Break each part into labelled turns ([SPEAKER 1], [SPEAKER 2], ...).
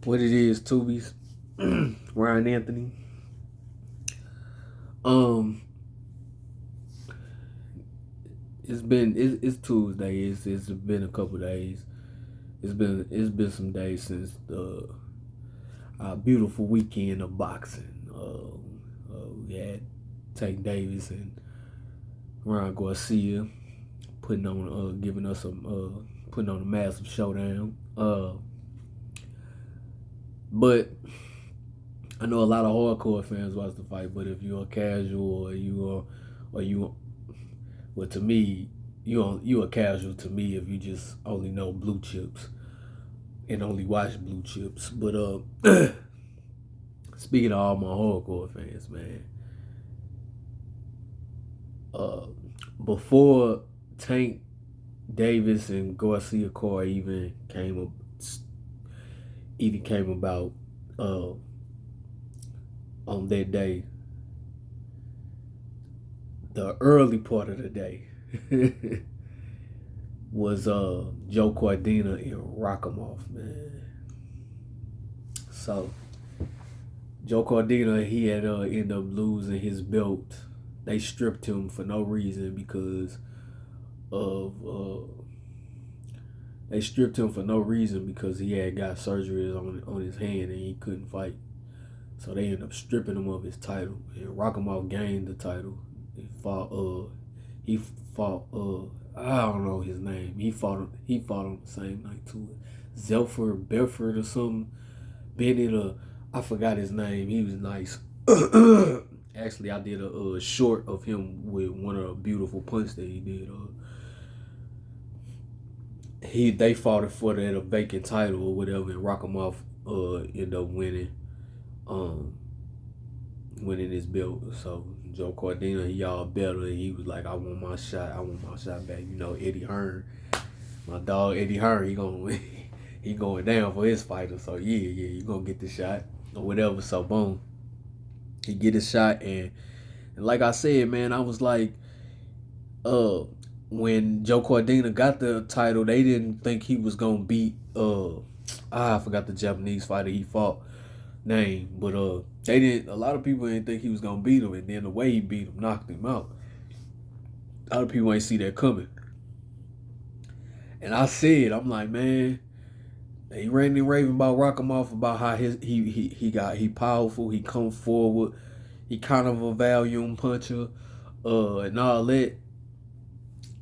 [SPEAKER 1] What it is, Tubies. Ryan Anthony. Um, it's Tuesday. It's been a couple days. It's been some days since the beautiful weekend of boxing. We had Tank Davis and Ryan Garcia putting on giving us some putting on a massive showdown. But I know a lot of hardcore fans watch the fight, but if you're a casual or you well, to me, you a casual to me if you just only know blue chips and only watch blue chips. But speaking of all my hardcore fans, man, uh, before Tank Davis and Garcia Car even came about uh, on that day, the early part of the day was Joe Cordina and Rockamoff, man. So Joe Cordina, he had ended up losing his belt. They stripped him for no reason because of they stripped him for no reason because he had got surgery on his hand and he couldn't fight. So they ended up stripping him of his title. And Rockamoff gained the title. He fought I don't know his name. He fought on the same night too. Zelfer Bedford or something. Bennett or I forgot his name. He was nice. Actually, I did a short of him with one of the beautiful punts that he did. They fought it for that vacant title or whatever, and Rockamoff ended up um winning his belt. So Joe Cordina, he all better. He was like, I want my shot. I want my shot back. You know, Eddie Hearn, my dog Eddie Hearn, he going down for his fighter. So yeah, you gonna get the shot or whatever. So boom, he get his shot, and like I said, man, I was like, when Joe Cordina got the title, they didn't think he was gonna beat I forgot the Japanese fighter he fought name, but they didn't. A lot of people didn't think he was gonna beat him, and then the way he beat him knocked him out. A lot of people ain't see that coming. And I said, I'm like, man, he ranting and raving about Rockamoff about how he powerful, he come forward, he kind of a volume puncher, and all that.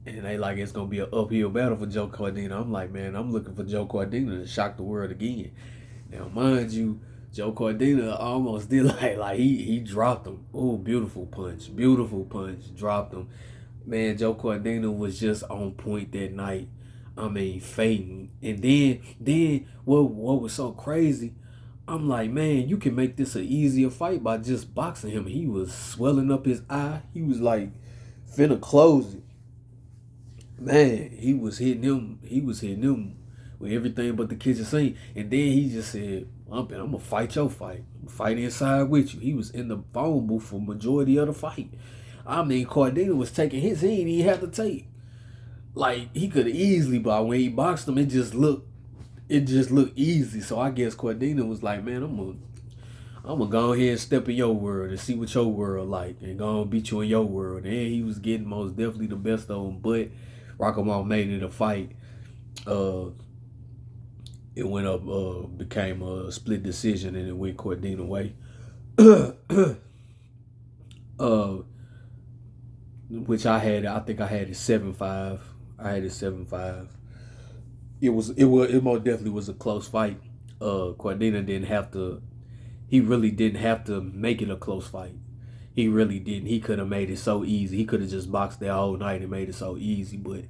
[SPEAKER 1] And they like it's gonna be an uphill battle for Joe Cordina. I'm like, man, I'm looking for Joe Cordina to shock the world again. Now, mind you, Joe Cordina almost did like he dropped him. Oh, beautiful punch, dropped him. Man, Joe Cordina was just on point that night. I mean, fading. And then what was so crazy? I'm like, man, you can make this an easier fight by just boxing him. He was swelling up his eye. He was like finna close it. Man, he was hitting him. He was hitting him with everything but the kitchen sink. And then he just said, I'm gonna fight your fight. Fight inside with you. He was in the phone booth for majority of the fight. I mean, Cordina was taking hits he didn't even have to take. Like he could have easily, but when he boxed him, it just looked easy. So I guess Cordina was like, man, I'm gonna go ahead and step in your world and see what your world like, and go and beat you in your world. And he was getting most definitely the best of him, but Rockamoff made it a fight. It went up, became a split decision, and it went Cordina way. uh, which I think I had it 7-5. I had it 7-5. It most definitely was a close fight. Cordina didn't have to. He really didn't have to make it a close fight. He really didn't. He could have made it so easy. He could have just boxed that whole night and made it so easy, but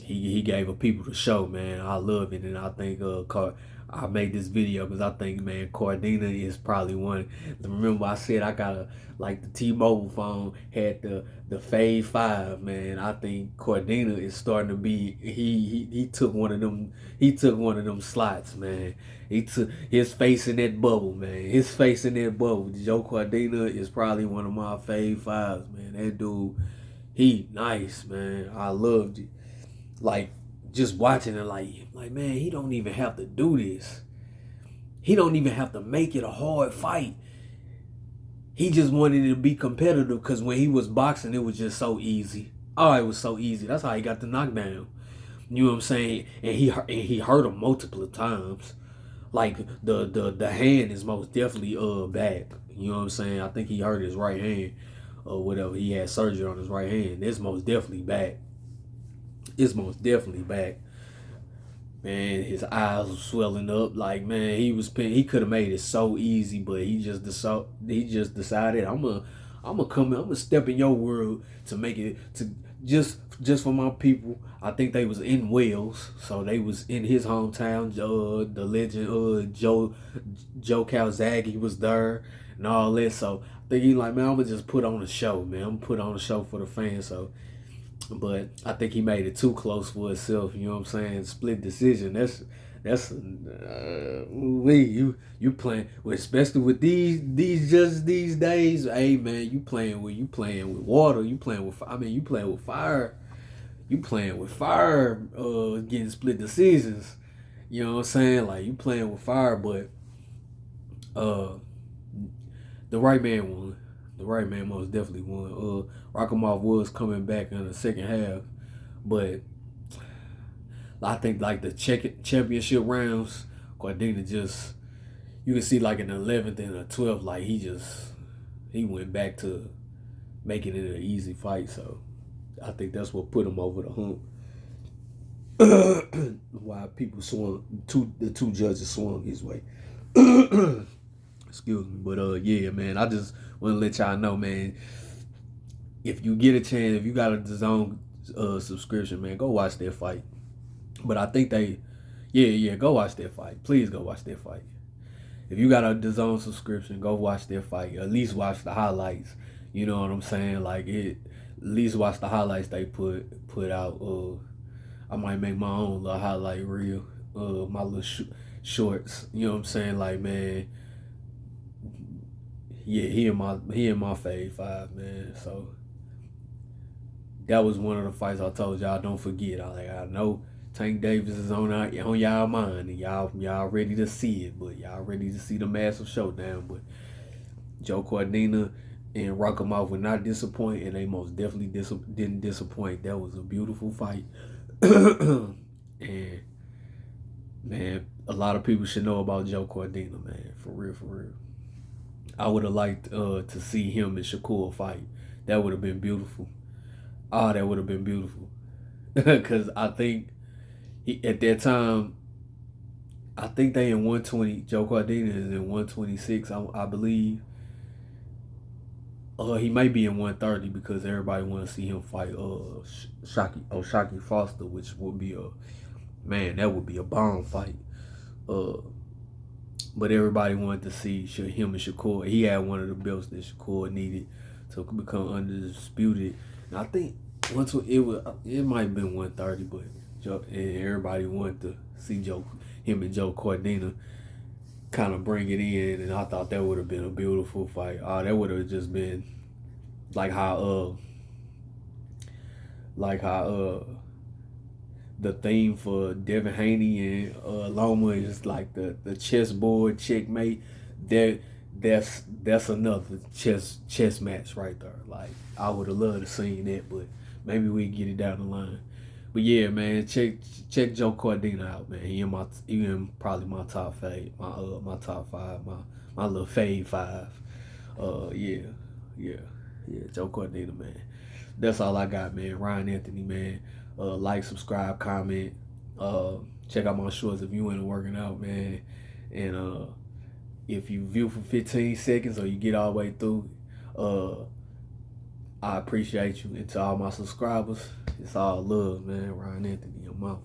[SPEAKER 1] he gave people the show, man. I love it, and I think I made this video because I think, man, Cordina is probably one. Remember, I said I got like the T-Mobile phone had the Fave 5, man. I think Cordina is starting to be. He took one of them. He took one of them slots, man. He took his face in that bubble, man. His face in that bubble. Joe Cordina is probably one of my Fave 5s, man. That dude, he nice, man. I loved it. Like just watching it, like man, he don't even have to do this. He don't even have to make it a hard fight. He just wanted it to be competitive because when he was boxing, it was just so easy. Oh, it was so easy. That's how he got the knockdown. You know what I'm saying? And he hurt him multiple times. Like the hand is most definitely back. You know what I'm saying? I think he hurt his right hand or whatever. He had surgery on his right hand. It's most definitely back. It's most definitely back. Man, his eyes were swelling up. Like, man, he could have made it so easy, but he just decided I'm gonna step in your world to make it to just for my people. I think they was in Wales, so they was in his hometown. The legend Joe Calzaghe was there and all that. So I think he like, man, I'm gonna just put on a show, man. I'm gonna put on a show for the fans. So, but I think he made it too close for himself. You know what I'm saying? Split decision. That's you playing with, especially with these just these days. Hey man, you playing with water. You playing with you playing with fire. You playing with fire. Getting split decisions. You know what I'm saying? Like you playing with fire, but the right man won. The right man most definitely won. Rakhimov was coming back in the second half, but I think like the championship rounds, Cordina just you can see like in the 11th and the 12th, like he went back to making it an easy fight. So I think that's what put him over the hump. Why people swung the two judges swung his way. Excuse me, but yeah, man, I just want to let y'all know, man. If you get a chance, if you got a DAZN subscription, man, go watch that fight. But I think go watch that fight. Please go watch that fight. If you got a DAZN subscription, go watch that fight. At least watch the highlights. You know what I'm saying? Like at least watch the highlights they put out. I might make my own little highlight reel. My little shorts. You know what I'm saying? Like, man. Yeah, he in my fave 5, man. So that was one of the fights I told y'all don't forget. I know Tank Davis is on y'all mind and y'all ready to see it, but y'all ready to see the massive showdown. But Joe Cordina and Rakhimov would not disappoint, and they most definitely didn't disappoint. That was a beautiful fight. And man, a lot of people should know about Joe Cordina, man. For real, for real. I would have liked to see him and Shakur fight. That would have been beautiful. Oh, that would have been beautiful. Because I think at that time, I think they in 120. Joe Cordina is in 126, I believe. He may be in 130 because everybody want to see him fight Shakur Foster, which would be that would be a bomb fight. But everybody wanted to see him and Shakur. He had one of the belts that Shakur needed to become undisputed. And I think it might have been 130, but everybody wanted to see him and Joe Cordina kind of bring it in, and I thought that would have been a beautiful fight. That would have just been like how the theme for Devin Haney and Loma is like the chessboard checkmate. That's another chess match right there. Like I would have loved to seen that, but maybe we get it down the line. But yeah, man, check Joe Cordina out, man. He in probably my top fave, my top 5, my little fave 5. Yeah, Joe Cordina, man. That's all I got, man. Ryan Anthony, man. Like, subscribe, comment. Check out my shorts if you ain't working out, man. And if you view for 15 seconds or you get all the way through, I appreciate you. And to all my subscribers, it's all love, man. Ryan Anthony, I'm out.